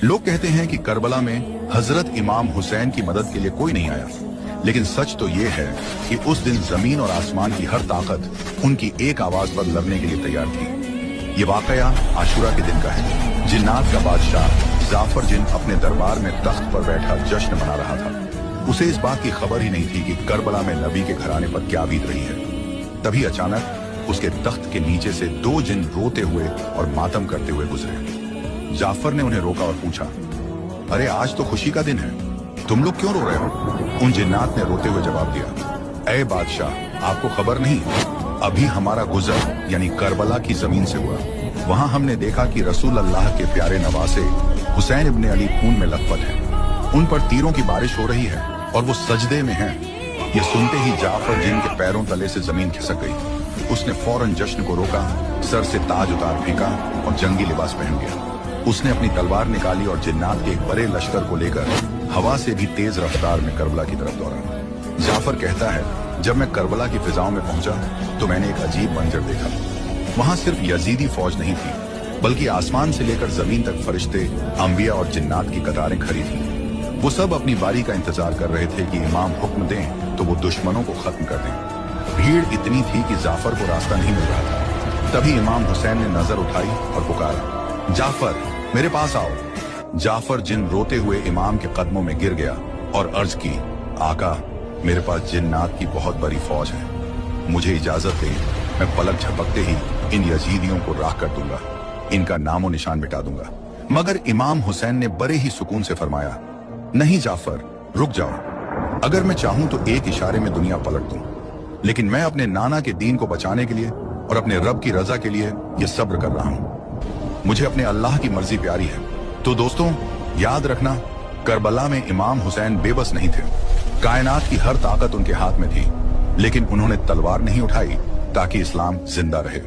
लोग कहते हैं कि करबला में हजरत इमाम हुसैन की मदद के लिए कोई नहीं आया, लेकिन सच तो ये है कि उस दिन जमीन और आसमान की हर ताकत उनकी एक आवाज पर लड़ने के लिए तैयार थी। ये वाकया आशुरा के दिन का है। जिन्नात का बादशाह जाफर जिन अपने दरबार में तख्त पर बैठा जश्न मना रहा था। उसे इस बात की खबर ही नहीं थी कि करबला में नबी के घराने पर क्या बीत रही है। तभी अचानक उसके तख्त के नीचे से दो जिन रोते हुए और मातम करते हुए गुजरे। जाफर ने उन्हें रोका और पूछा, अरे आज तो खुशी का दिन है, तुम लोग क्यों रो रहे हो? उन जिन्नात ने रोते हुए जवाब दिया, ऐ बादशाह, आपको खबर नहीं, अभी हमारा गुजर यानी करबला की जमीन से हुआ। वहां हमने देखा कि रसूल अल्लाह के प्यारे नवासे हुसैन इब्ने अली खून में लथपथ हैं। उन पर तीरों की बारिश हो रही है और वो सजदे में हैं। ये सुनते ही जाफर जिन के पैरों तले से जमीन खिसक गई। उसने फौरन जश्न को रोका, सर से ताज उतार फेंका और जंगी लिबास पहन गया। उसने अपनी तलवार निकाली और जिन्नात के एक बड़े लश्कर को लेकर हवा से भी तेज रफ्तार में करबला की तरफ दौड़ा। जाफर कहता है, जब मैं करबला की फिजाओं में पहुंचा तो मैंने एक अजीब मंजर देखा। वहां सिर्फ यजीदी फौज नहीं थी, बल्कि आसमान से लेकर जमीन तक फरिश्ते, अंबिया और जिन्नात की कतारें खड़ी थी। वो सब अपनी बारी का इंतजार कर रहे थे कि इमाम हुक्म दें तो वो दुश्मनों को खत्म कर दें। भीड़ इतनी थी कि जाफर को रास्ता नहीं मिल रहा था। तभी इमाम हुसैन ने नजर उठाई और पुकारा, जाफर मेरे पास आओ। जाफर जिन रोते हुए इमाम के कदमों में गिर गया और अर्ज की, आका, मेरे पास जिन्नात की बहुत बड़ी फौज है, मुझे इजाजत दे, मैं पलक झपकते ही इन यजीदियों को राख कर दूंगा, इनका नामो निशान मिटा दूंगा। मगर इमाम हुसैन ने बड़े ही सुकून से फरमाया, नहीं जाफर, रुक जाओ। अगर मैं चाहूं तो एक इशारे में दुनिया पलट दूं, लेकिन मैं अपने नाना के दीन को बचाने के लिए और अपने रब की रजा के लिए ये सब्र कर रहा हूं। मुझे अपने अल्लाह की मर्जी प्यारी है। तो दोस्तों, याद रखना, करबला में इमाम हुसैन बेबस नहीं थे। कायनात की हर ताकत उनके हाथ में थी, लेकिन उन्होंने तलवार नहीं उठाई ताकि इस्लाम जिंदा रहे।